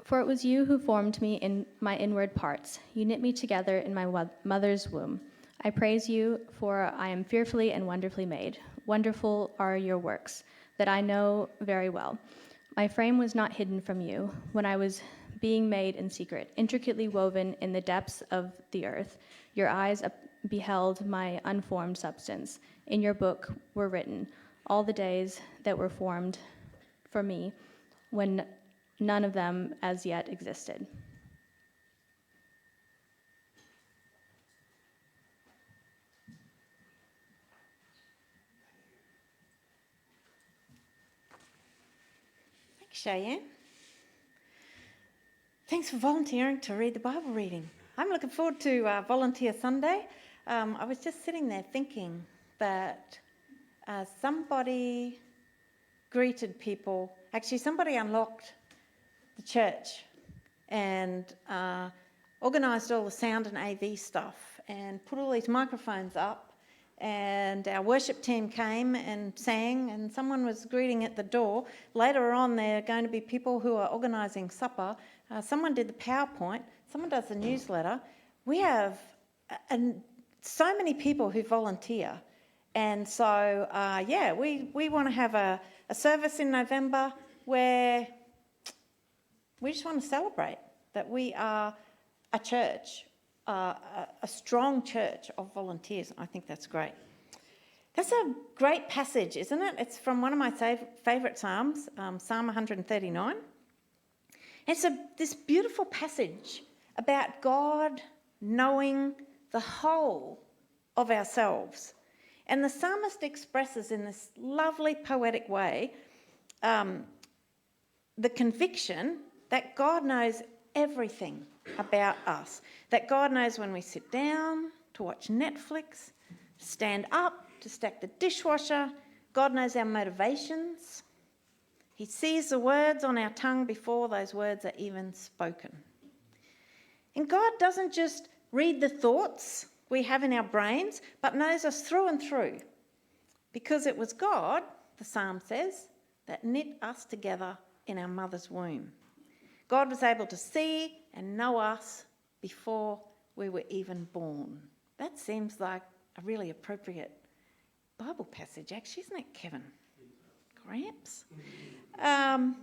For it was you who formed me in my inward parts. You knit me together in my mother's womb. I praise you, for I am fearfully and wonderfully made. Wonderful are your works, that I know very well. My frame was not hidden from you when I was being made in secret, intricately woven in the depths of the earth. Your eyes beheld my unformed substance. In your book were written all the days that were formed for me, when none of them as yet existed. Thanks, Cheyenne. Thanks for volunteering to read the Bible reading. I'm looking forward to Volunteer Sunday. I was just sitting there thinking that somebody greeted people. Actually, somebody unlocked the church and organised all the sound and AV stuff and put all these microphones up, and our worship team came and sang, and someone was greeting at the door. Later on, there are going to be people who are organising supper. Someone did the PowerPoint, someone does the newsletter. We have so many people who volunteer. And so, we want to have a service in November where we just want to celebrate that we are a church, a strong church of volunteers. I think that's great. That's a great passage, isn't it? It's from one of my favourite Psalms, Psalm 139. It's this beautiful passage about God knowing the whole of ourselves. And the psalmist expresses in this lovely poetic way the conviction that God knows everything about us, that God knows when we sit down to watch Netflix, stand up to stack the dishwasher. God knows our motivations. He sees the words on our tongue before those words are even spoken. And God doesn't just read the thoughts we have in our brains, but knows us through and through. Because it was God, the psalm says, that knit us together in our mother's womb. God was able to see and know us before we were even born. That seems like a really appropriate Bible passage, actually, isn't it, Kevin? Gramps? And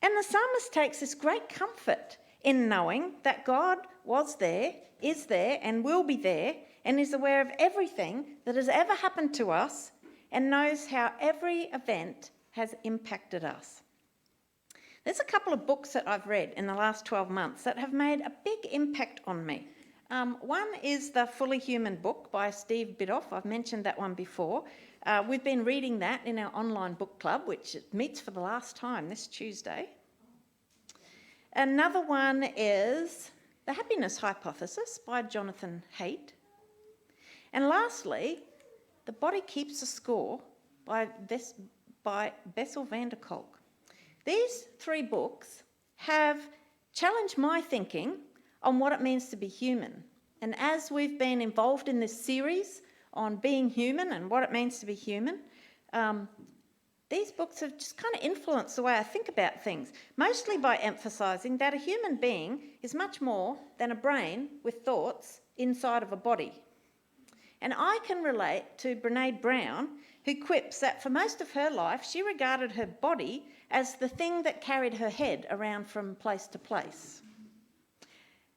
the psalmist takes this great comfort in knowing that God was there, is there, and will be there, and is aware of everything that has ever happened to us and knows how every event has impacted us. There's a couple of books that I've read in the last 12 months that have made a big impact on me. One is the Fully Human book by Steve Biddulph. I've mentioned that one before. We've been reading that in our online book club, which meets for the last time this Tuesday. Another one is The Happiness Hypothesis by Jonathan Haidt. And lastly, The Body Keeps the Score by Bessel van der Kolk. These three books have challenged my thinking on what it means to be human. And as we've been involved in this series on being human and what it means to be human, these books have just kind of influenced the way I think about things, mostly by emphasising that a human being is much more than a brain with thoughts inside of a body. And I can relate to Brené Brown, who quips that for most of her life, she regarded her body as the thing that carried her head around from place to place.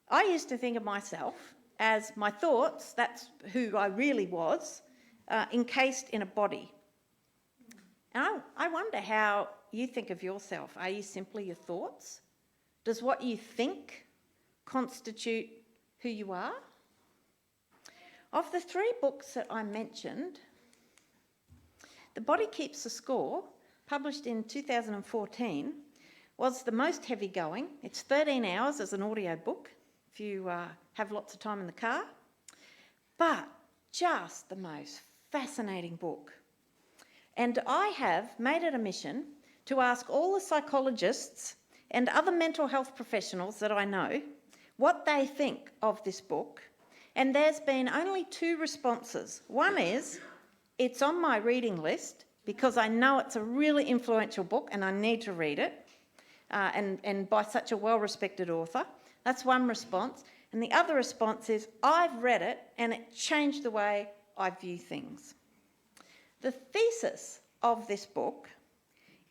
I used to think of myself as my thoughts, that's who I really was, encased in a body. And I wonder how you think of yourself. Are you simply your thoughts? Does what you think constitute who you are? Of the three books that I mentioned, The Body Keeps the Score, published in 2014, was the most heavy-going. It's 13 hours as an audio book, if you have lots of time in the car, but just the most fascinating book. And I have made it a mission to ask all the psychologists and other mental health professionals that I know what they think of this book. And there's been only two responses. One is, it's on my reading list because I know it's a really influential book and I need to read it, and by such a well-respected author. That's one response. And the other response is, I've read it and it changed the way I view things. The thesis of this book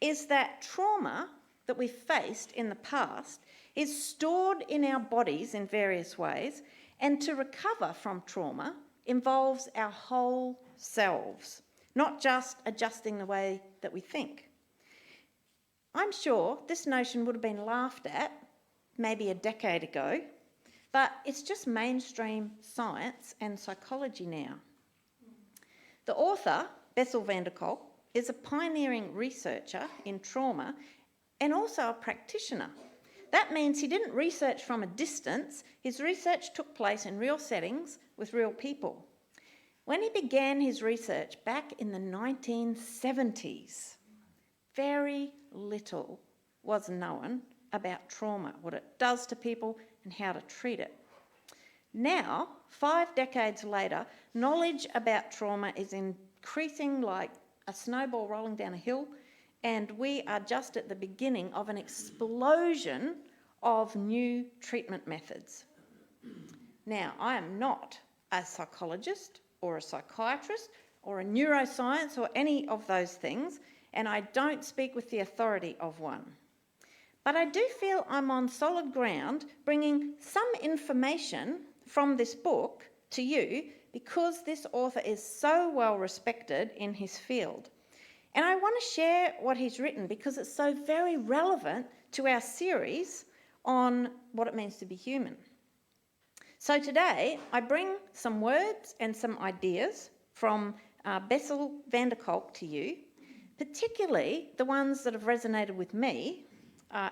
is that trauma that we've faced in the past is stored in our bodies in various ways, and to recover from trauma involves our whole selves, not just adjusting the way that we think. I'm sure this notion would have been laughed at maybe a decade ago, but it's just mainstream science and psychology now. The author, Bessel van der Kolk, is a pioneering researcher in trauma and also a practitioner. That means he didn't research from a distance. His research took place in real settings with real people. When he began his research back in the 1970s, very little was known about trauma, what it does to people and how to treat it. Now, 5 decades later, knowledge about trauma is increasing like a snowball rolling down a hill, and we are just at the beginning of an explosion of new treatment methods. Now, I am not a psychologist or a psychiatrist or a neuroscience or any of those things, and I don't speak with the authority of one. But I do feel I'm on solid ground bringing some information from this book to you because this author is so well respected in his field. And I want to share what he's written because it's so very relevant to our series on what it means to be human. So today I bring some words and some ideas from Bessel van der Kolk to you, particularly the ones that have resonated with me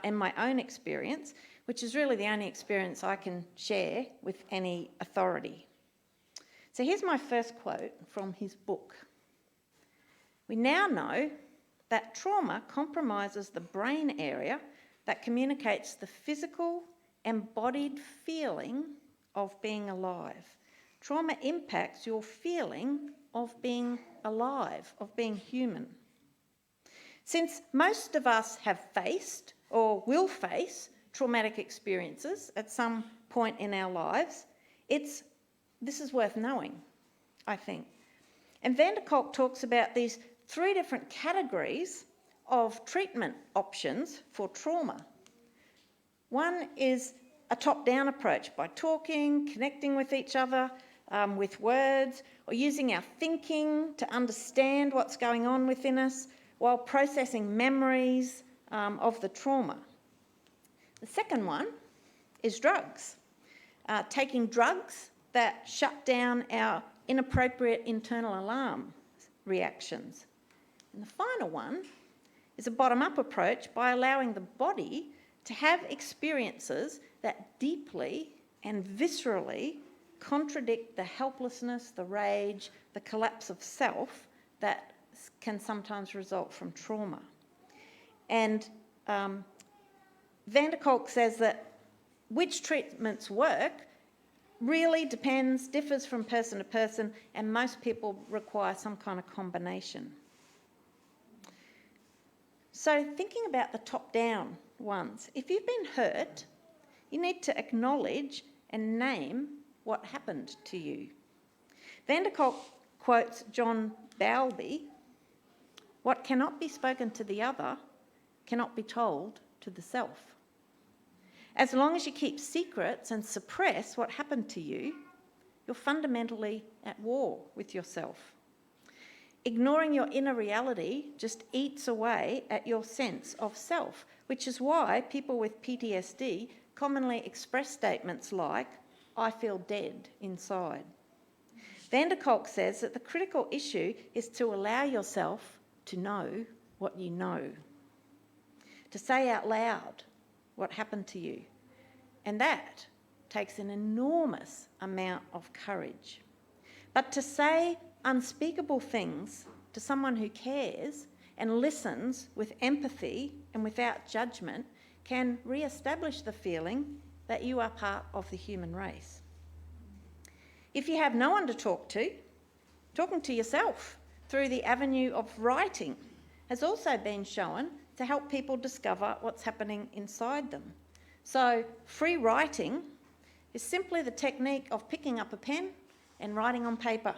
and my own experience, which is really the only experience I can share with any authority. So here's my first quote from his book. We now know that trauma compromises the brain area that communicates the physical, embodied feeling of being alive. Trauma impacts your feeling of being alive, of being human. Since most of us have faced or will face traumatic experiences at some point in our lives, this is worth knowing, I think. And van der Kolk talks about these 3 different categories of treatment options for trauma. One is a top-down approach by talking, connecting with each other with words, or using our thinking to understand what's going on within us while processing memories of the trauma. The second one is drugs. Taking drugs that shut down our inappropriate internal alarm reactions. And the final one is a bottom-up approach by allowing the body to have experiences that deeply and viscerally contradict the helplessness, the rage, the collapse of self that can sometimes result from trauma. And van der Kolk says that which treatments work really differs from person to person, and most people require some kind of combination. So thinking about the top-down ones, if you've been hurt, you need to acknowledge and name what happened to you. Van der Kolk quotes John Bowlby, "What cannot be spoken to the other cannot be told to the self." As long as you keep secrets and suppress what happened to you, you're fundamentally at war with yourself. Ignoring your inner reality just eats away at your sense of self, which is why people with PTSD commonly express statements like, "I feel dead inside." Van der Kolk says that the critical issue is to allow yourself to know what you know, to say out loud what happened to you. And that takes an enormous amount of courage. But to say unspeakable things to someone who cares and listens with empathy and without judgment can re-establish the feeling that you are part of the human race. If you have no one to talk to, talking to yourself through the avenue of writing has also been shown to help people discover what's happening inside them. So free writing is simply the technique of picking up a pen and writing on paper.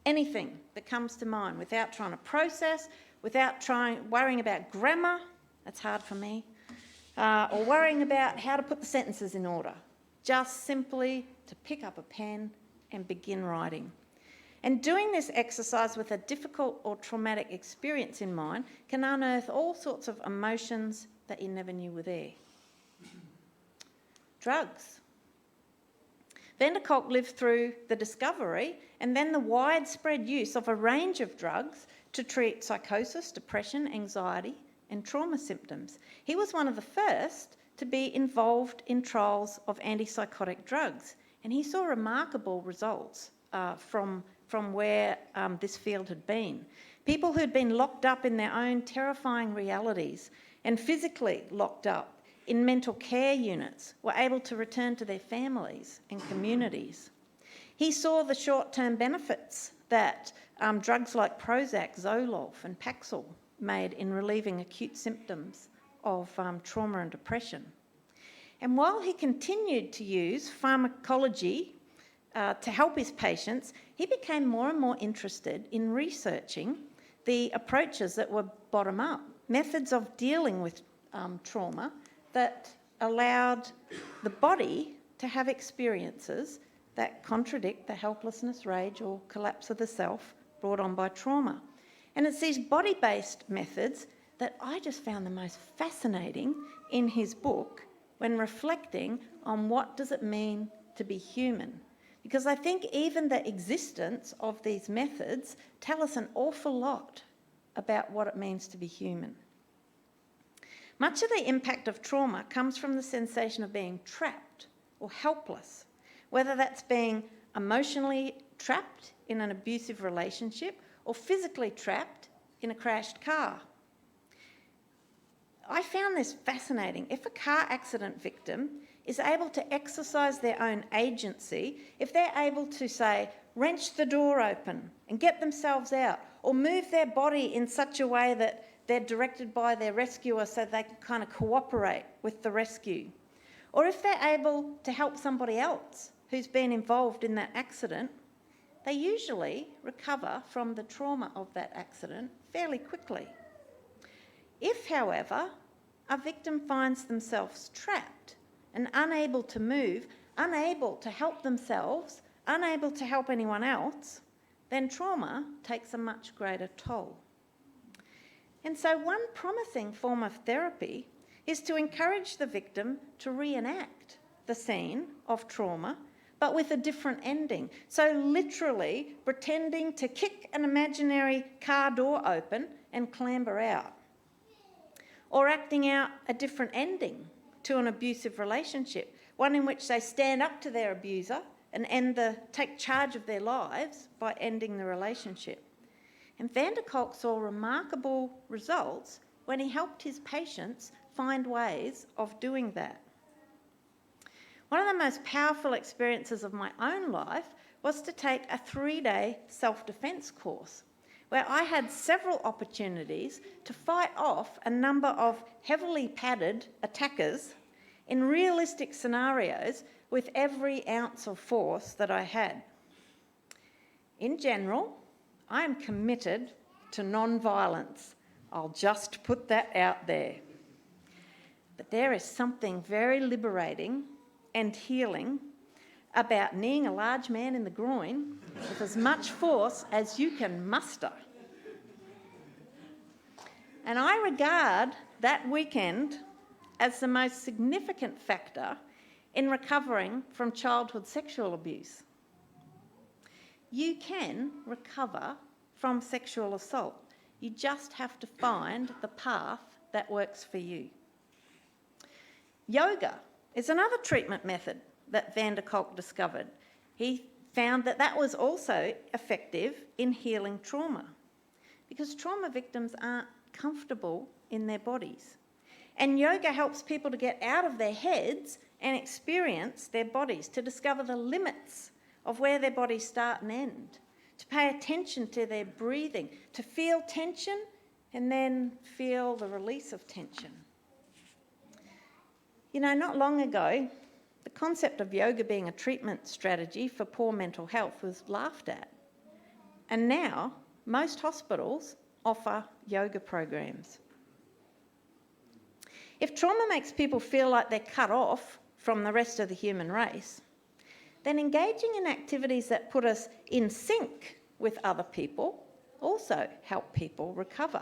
Anything that comes to mind without trying to process, without worrying about grammar, that's hard for me, or worrying about how to put the sentences in order. Just simply to pick up a pen and begin writing. And doing this exercise with a difficult or traumatic experience in mind can unearth all sorts of emotions that you never knew were there. Drugs. Van der Kolk lived through the discovery and then the widespread use of a range of drugs to treat psychosis, depression, anxiety, and trauma symptoms. He was one of the first to be involved in trials of antipsychotic drugs, and he saw remarkable results from where this field had been. People who'd been locked up in their own terrifying realities and physically locked up in mental care units were able to return to their families and communities. He saw the short-term benefits that drugs like Prozac, Zoloft and Paxil made in relieving acute symptoms of trauma and depression. And while he continued to use pharmacology to help his patients, he became more and more interested in researching the approaches that were bottom-up, methods of dealing with trauma that allowed the body to have experiences that contradict the helplessness, rage or collapse of the self brought on by trauma. And it's these body-based methods that I just found the most fascinating in his book when reflecting on what does it mean to be human. Because I think even the existence of these methods tell us an awful lot about what it means to be human. Much of the impact of trauma comes from the sensation of being trapped or helpless, whether that's being emotionally trapped in an abusive relationship or physically trapped in a crashed car. I found this fascinating. If a car accident victim is able to exercise their own agency, if they're able to, say, wrench the door open and get themselves out, or move their body in such a way that they're directed by their rescuer so they can kind of cooperate with the rescue, or if they're able to help somebody else who's been involved in that accident, they usually recover from the trauma of that accident fairly quickly. If, however, a victim finds themselves trapped and unable to move, unable to help themselves, unable to help anyone else, then trauma takes a much greater toll. And so one promising form of therapy is to encourage the victim to reenact the scene of trauma, but with a different ending. So literally pretending to kick an imaginary car door open and clamber out. Or acting out a different ending to an abusive relationship, one in which they stand up to their abuser and take charge of their lives by ending the relationship. And Van der Kolk saw remarkable results when he helped his patients find ways of doing that. One of the most powerful experiences of my own life was to take a 3-day self-defence course, where I had several opportunities to fight off a number of heavily padded attackers in realistic scenarios with every ounce of force that I had. In general, I am committed to non-violence. I'll just put that out there. But there is something very liberating and healing about kneeing a large man in the groin with as much force as you can muster. And I regard that weekend as the most significant factor in recovering from childhood sexual abuse. You can recover from sexual assault. You just have to find the path that works for you. Yoga is another treatment method that Van der Kolk discovered. He found that that was also effective in healing trauma, because trauma victims aren't comfortable in their bodies. And yoga helps people to get out of their heads and experience their bodies, to discover the limits of where their bodies start and end, to pay attention to their breathing, to feel tension and then feel the release of tension. You know, not long ago, the concept of yoga being a treatment strategy for poor mental health was laughed at. And now, most hospitals offer yoga programs. If trauma makes people feel like they're cut off from the rest of the human race, then engaging in activities that put us in sync with other people also help people recover.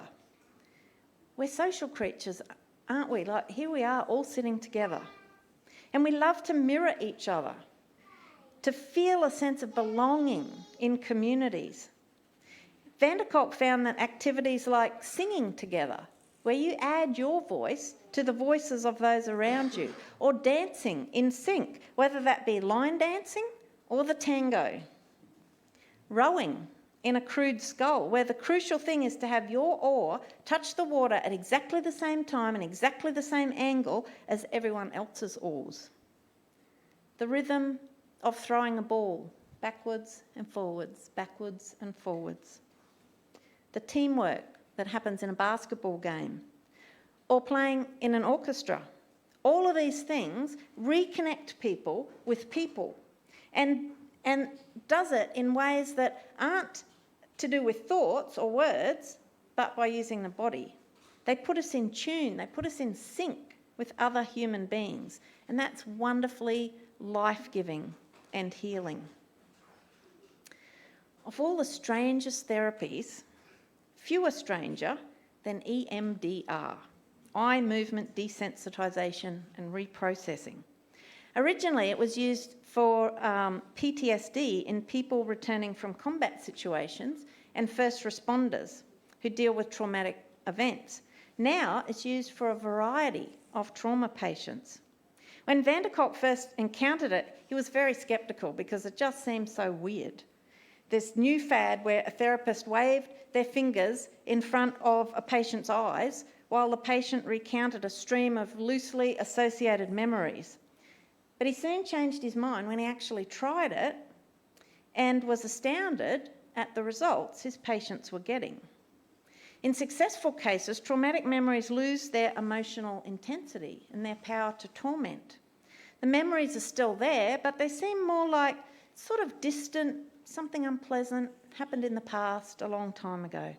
We're social creatures, aren't we? Like, here we are all sitting together. And we love to mirror each other, to feel a sense of belonging in communities. Van der Kolk found that activities like singing together, where you add your voice to the voices of those around you, or dancing in sync, whether that be line dancing or the tango. Rowing in a crude scull, where the crucial thing is to have your oar touch the water at exactly the same time and exactly the same angle as everyone else's oars. The rhythm of throwing a ball backwards and forwards, backwards and forwards. The teamwork that happens in a basketball game or playing in an orchestra. All of these things reconnect people with people and does it in ways that aren't to do with thoughts or words, but by using the body. They put us in tune, they put us in sync with other human beings, and that's wonderfully life-giving and healing. Of all the strangest therapies, few are stranger than EMDR, eye movement desensitisation and reprocessing. Originally, it was used for PTSD in people returning from combat situations and first responders who deal with traumatic events. Now, it's used for a variety of trauma patients. When Van der Kolk first encountered it, he was very sceptical because it just seemed so weird. This new fad where a therapist waved their fingers in front of a patient's eyes while the patient recounted a stream of loosely associated memories. But he soon changed his mind when he actually tried it and was astounded at the results his patients were getting. In successful cases, traumatic memories lose their emotional intensity and their power to torment. The memories are still there, but they seem more like sort of distant, something unpleasant, happened in the past a long time ago.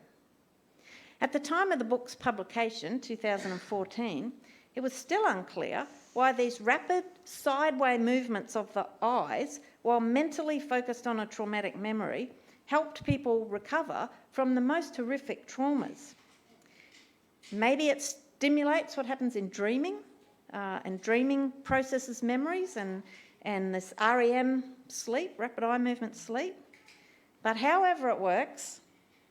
At the time of the book's publication, 2014, it was still unclear why these rapid sideway movements of the eyes, while mentally focused on a traumatic memory, helped people recover from the most horrific traumas. Maybe it stimulates what happens in dreaming, and dreaming processes memories and this REM sleep, rapid eye movement sleep. But however it works,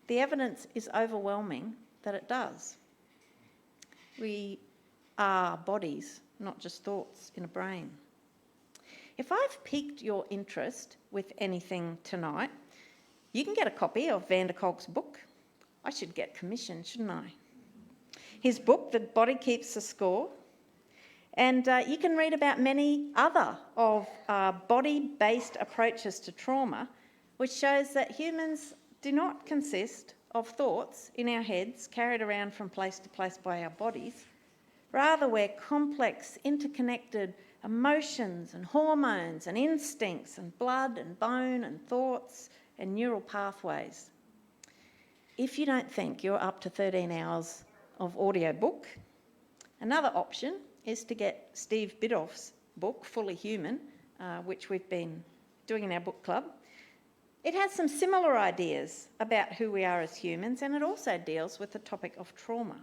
the evidence is overwhelming that it does. We are bodies, not just thoughts in a brain. If I've piqued your interest with anything tonight, you can get a copy of Van der Kolk's book. I should get commissioned, shouldn't I? His book, The Body Keeps the Score. And you can read about many other of body-based approaches to trauma, which shows that humans do not consist of thoughts in our heads carried around from place to place by our bodies. Rather, we're complex, interconnected emotions and hormones and instincts and blood and bone and thoughts and neural pathways. If you don't think you're up to 13 hours of audiobook, another option is to get Steve Biddulph's book, Fully Human, which we've been doing in our book club. It has some similar ideas about who we are as humans, and it also deals with the topic of trauma.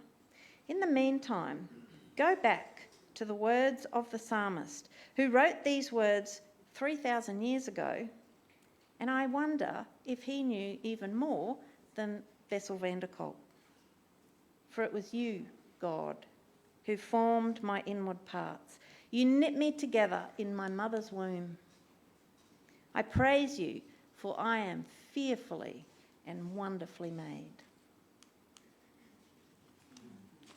In the meantime, go back to the words of the psalmist, who wrote these words 3,000 years ago, and I wonder if he knew even more than Bessel van der Kolk. For it was you, God, who formed my inward parts. You knit me together in my mother's womb. I praise you, for I am fearfully and wonderfully made.